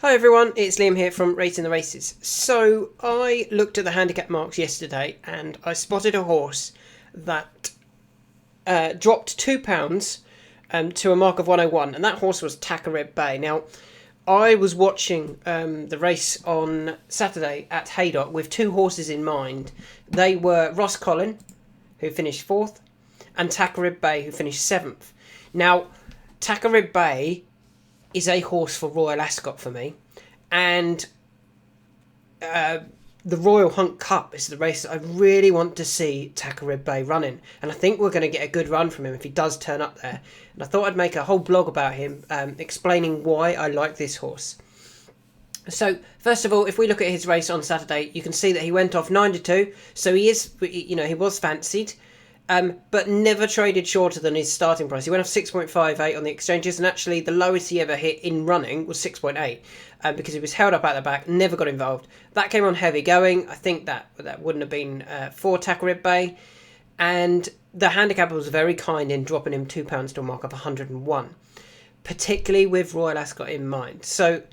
Hi everyone, it's Liam here from Rating the Races. So I looked at the handicap marks yesterday and I spotted a horse that dropped £2 to a mark of 101, and that horse was Takr Rib Bay. Now, I was watching the race on Saturday at Haydock with two horses in mind. They were Ross Collin, who finished 4th, and Takr Rib Bay, who finished 7th. Now, Takr Rib Bay is a horse for Royal Ascot for me, and the Royal Hunt Cup is the race that I really want to see Takr Rib Bay running, and I think we're going to get a good run from him if he does turn up there. And I thought I'd make a whole blog about him, explaining why I like this horse. So first of all, if we look at his race on Saturday, you can see that he went off 9-2, so he was fancied. But never traded shorter than his starting price. He went off 6.58 on the exchanges, and actually the lowest he ever hit in running was 6.8, because he was held up at the back, never got involved. That came on heavy going. I think that wouldn't have been for Takr Rib Bay, and the handicapper was very kind in dropping him £2 to a mark of 101, particularly with Royal Ascot in mind. So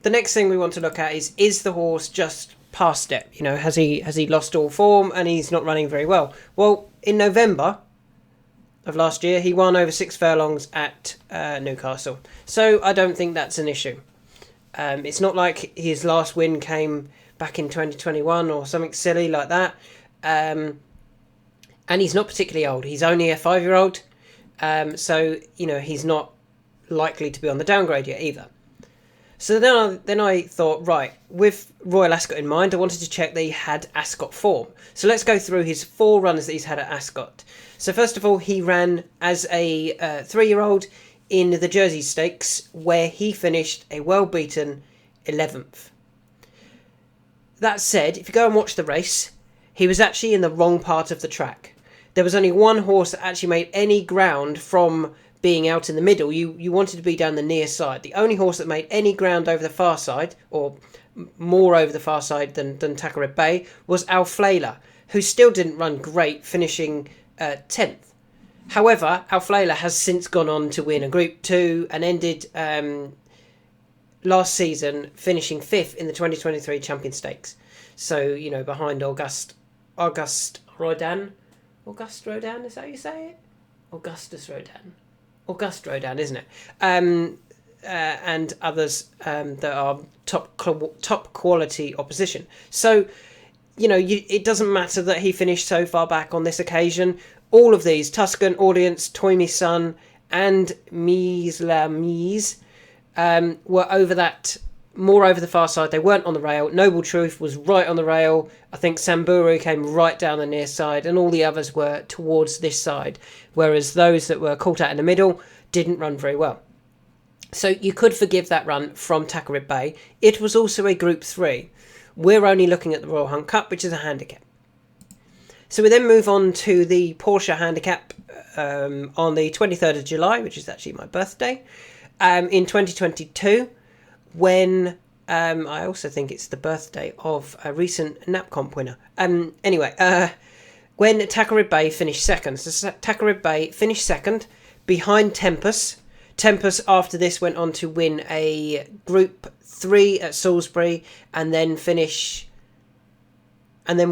the next thing we want to look at is the horse just past it? You know, has he lost all form and he's not running very well? Well, in November of last year, he won over 6 furlongs at Newcastle, so I don't think that's an issue. It's not like his last win came back in 2021 or something silly like that. And he's not particularly old. He's only a 5-year-old, so he's not likely to be on the downgrade yet either. So then I thought, right, with Royal Ascot in mind, I wanted to check that he had Ascot Form. So let's go through his 4 runs that he's had at Ascot. So first of all, he ran as a 3-year-old in the Jersey Stakes, where he finished a well-beaten 11th. That said, if you go and watch the race, he was actually in the wrong part of the track. There was only one horse that actually made any ground from being out in the middle. You wanted to be down the near side. The only horse that made any ground over the far side, or more over the far side than Takr Rib Bay, was Alflaila, who still didn't run great, finishing 10th. However, Alflaila has since gone on to win a Group 2 and ended last season finishing 5th in the 2023 Champion Stakes. So, behind Auguste Rodin. Auguste Rodin, is that how you say it? Augustus Rodin. Auguste Rodin, isn't it? And others that are top quality opposition. So, it doesn't matter that he finished so far back on this occasion. All of these, Tuscan, Audience, Toy Sun, and Mise la Mise, were more over the far side. They weren't on the rail. Noble Truth was right on the rail. I think Samburu came right down the near side, and all the others were towards this side, whereas those that were caught out in the middle didn't run very well. So you could forgive that run from Takr Rib Bay. It was also a Group 3. We're only looking at the Royal Hunt Cup, which is a handicap. So we then move on to the Porsche Handicap on the 23rd of July, which is actually my birthday, in 2022, when I also think it's the birthday of a recent NapComp winner. When Takr Rib Bay finished second. So Takr Rib Bay finished second behind Tempus. Tempus after this went on to win a Group 3 at Salisbury and then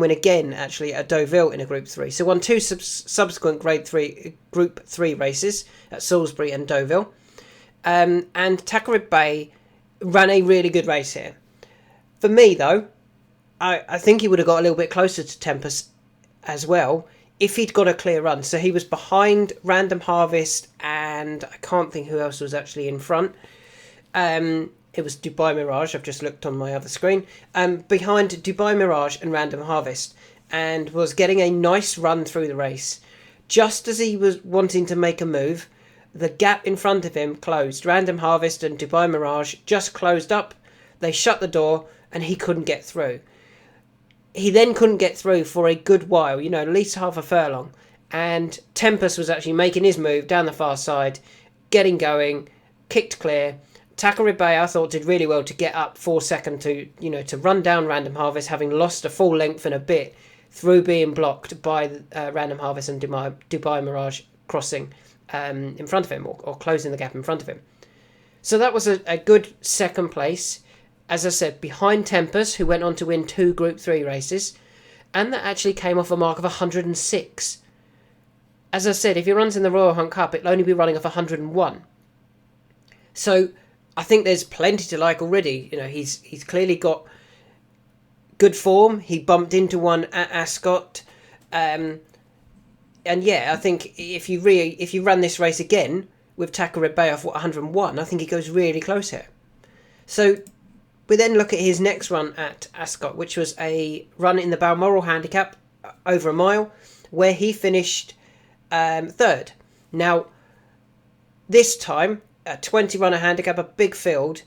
win again actually at Deauville in a Group 3. So won 2 subsequent Group 3 races at Salisbury and Deauville. And Takr Rib Bay ran a really good race here. For me though, I think he would have got a little bit closer to Tempus as well if he'd got a clear run. So he was behind Random Harvest, and I can't think who else was actually in front. It was Dubai Mirage. I've just looked on my other screen. Behind Dubai Mirage and Random Harvest, and was getting a nice run through the race. Just as he was wanting to make a move, the gap in front of him closed. Random Harvest and Dubai Mirage just closed up. They shut the door and he couldn't get through. He then couldn't get through for a good while, at least half a furlong. And Tempus was actually making his move down the far side, getting going, kicked clear. Takr Rib Bay, I thought, did really well to get up 4 seconds to run down Random Harvest, having lost a full length and a bit through being blocked by Random Harvest and Dubai Mirage crossing in front of him, or closing the gap in front of him. So that was a good second place. As I said, behind Tempest, who went on to win 2 Group 3 races. And that actually came off a mark of 106. As I said, if he runs in the Royal Hunt Cup, it'll only be running off 101. So I think there's plenty to like already. You know, he's clearly got good form. He bumped into one at Ascot. And yeah, I think if you run this race again with Takr Rib Bay off 101, I think he goes really close here. So we then look at his next run at Ascot, which was a run in the Balmoral Handicap over a mile, where he finished 3rd. Now, this time, a 20-runner handicap, a big field,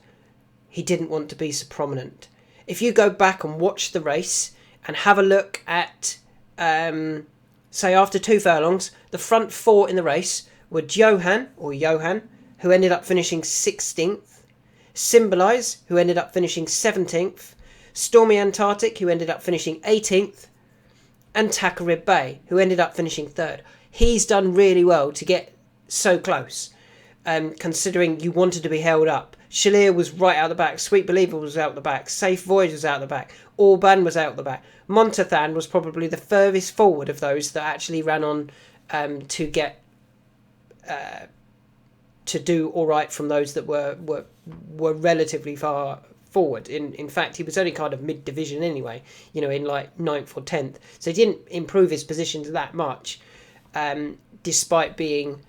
he didn't want to be so prominent. If you go back and watch the race and have a look at, say, after 2 furlongs, the front 4 in the race were Johan, who ended up finishing 16th, Symbolise, who ended up finishing 17th, Stormy Antarctic, who ended up finishing 18th, and Takr Rib Bay, who ended up finishing 3rd. He's done really well to get so close, considering you wanted to be held up. Shalir was right out the back, Sweet Believer was out the back, Safe Voyage was out the back, Orban was out the back. Montathan was probably the furthest forward of those that actually ran on to get to do all right from those that were relatively far forward. In fact, he was only kind of mid-division anyway, you know, in like 9th or 10th. So he didn't improve his positions that much, despite being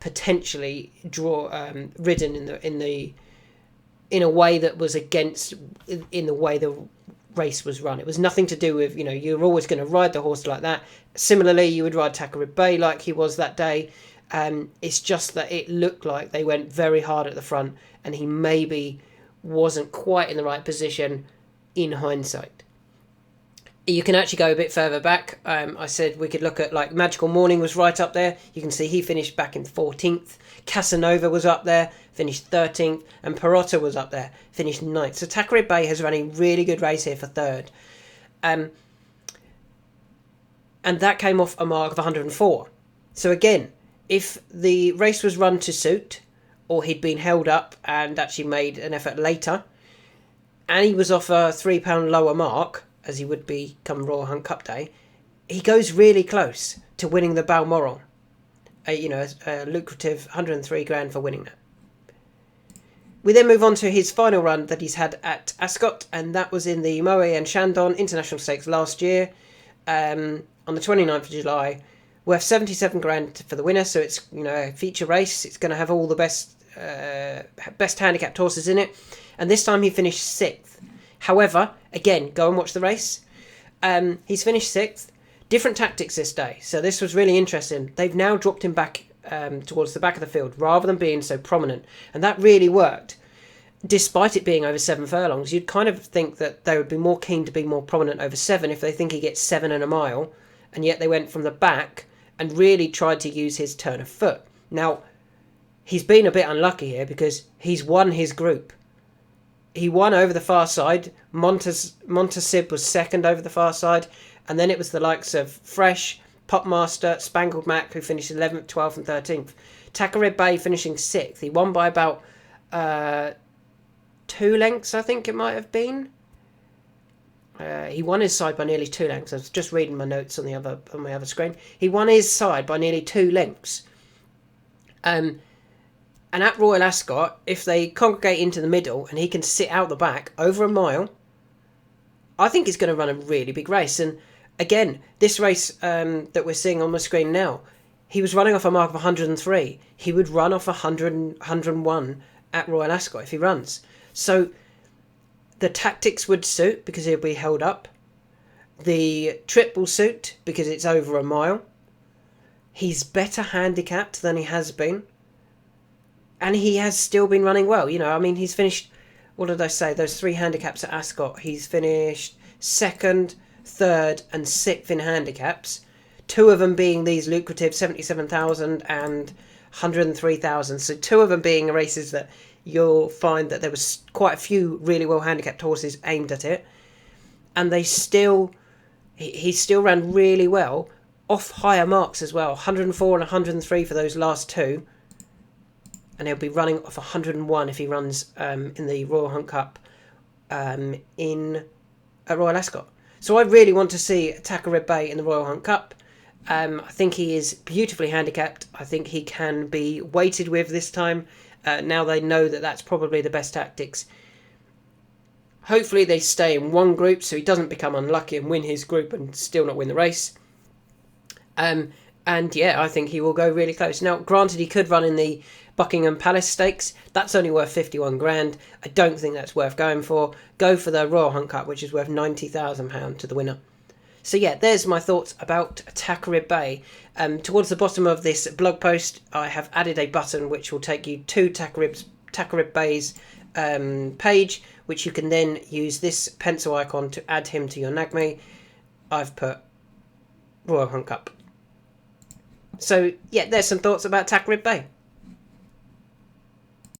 potentially ridden in a way that was against in the way the race was run. It was nothing to do with, you know, you're always going to ride the horse like that. Similarly, you would ride Takr Rib Bay like he was that day. It's just that it looked like they went very hard at the front and he maybe wasn't quite in the right position in hindsight. You can actually go a bit further back. I said we could look at, like, Magical Morning was right up there. You can see he finished back in 14th. Casanova was up there, finished 13th. And Perotta was up there, finished 9th. So Takr Rib Bay has run a really good race here for 3rd. And that came off a mark of 104. So again, if the race was run to suit, or he'd been held up and actually made an effort later, and he was off a £3 lower mark, as he would be come Royal Hunt Cup Day, he goes really close to winning the Balmoral. A lucrative 103 grand for winning that. We then move on to his final run that he's had at Ascot, and that was in the Moe and Shandon International Stakes last year, on the 29th of July, worth 77 grand for the winner. So it's, you know, a feature race. It's going to have all the best handicapped horses in it. And this time he finished 6th. However, again, go and watch the race. He's finished 6th. Different tactics this day. So this was really interesting. They've now dropped him back towards the back of the field rather than being so prominent. And that really worked. Despite it being over 7 furlongs, you'd kind of think that they would be more keen to be more prominent over 7 if they think he gets 7 and a mile. And yet they went from the back and really tried to use his turn of foot. Now, he's been a bit unlucky here because he's won his group. He won over the far side. Montasib was 2nd over the far side. And then it was the likes of Fresh, Popmaster, Spangled Mac, who finished 11th, 12th and 13th. Takr Rib Bay finishing 6th. He won by about 2 lengths, I think it might have been. He won his side by nearly 2 lengths. I was just reading my notes on my other screen. He won his side by nearly 2 lengths. And at Royal Ascot, if they congregate into the middle and he can sit out the back over a mile, I think he's going to run a really big race. And again, this race that we're seeing on the screen now, he was running off a mark of 103. He would run off 101 at Royal Ascot if he runs. So the tactics would suit because he'll be held up. The trip will suit because it's over a mile. He's better handicapped than he has been. And he has still been running well. You know, I mean, he's finished, what did I say? Those 3 handicaps at Ascot. He's finished 2nd, 3rd and 6th in handicaps. 2 of them being these lucrative 77,000 and 103,000. So 2 of them being races that you'll find that there was quite a few really well handicapped horses aimed at it. And he still ran really well off higher marks as well. 104 and 103 for those last 2. and he'll be running off 101 if he runs in the Royal Hunt Cup in Royal Ascot. So I really want to see Takr Rib Bay in the Royal Hunt Cup. I think he is beautifully handicapped. I think he can be weighted with this time. Now they know that that's probably the best tactics. Hopefully they stay in one group so he doesn't become unlucky and win his group and still not win the race. And yeah, I think he will go really close. Now, granted, he could run in the Buckingham Palace Stakes. That's only worth 51 grand. I don't think that's worth going for. Go for the Royal Hunt Cup, which is worth £90,000 to the winner. So yeah, there's my thoughts about Takr Rib Bay. Towards the bottom of this blog post, I have added a button which will take you to Takr Rib Bay's page, which you can then use this pencil icon to add him to your NAGME. I've put Royal Hunt Cup. So yeah, there's some thoughts about Takr Rib Bay.